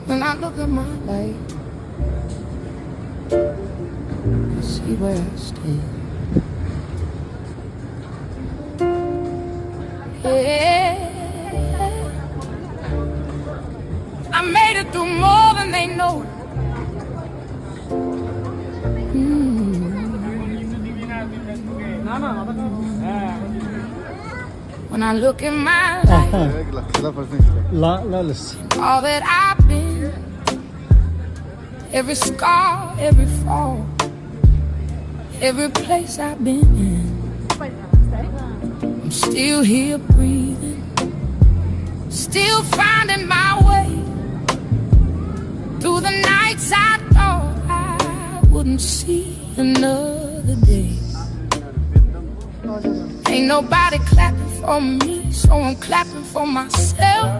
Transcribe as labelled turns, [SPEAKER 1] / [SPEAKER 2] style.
[SPEAKER 1] When I look at my life, I see where I stand. Yeah, I made it through more than they know. When I look at my life, all that I've been, every scar, every fall, every place I've been in, I'm still here breathing, still finding my way through the nights I thought I wouldn't see another day. Ain't nobody clapping for me, so I'm clapping for myself.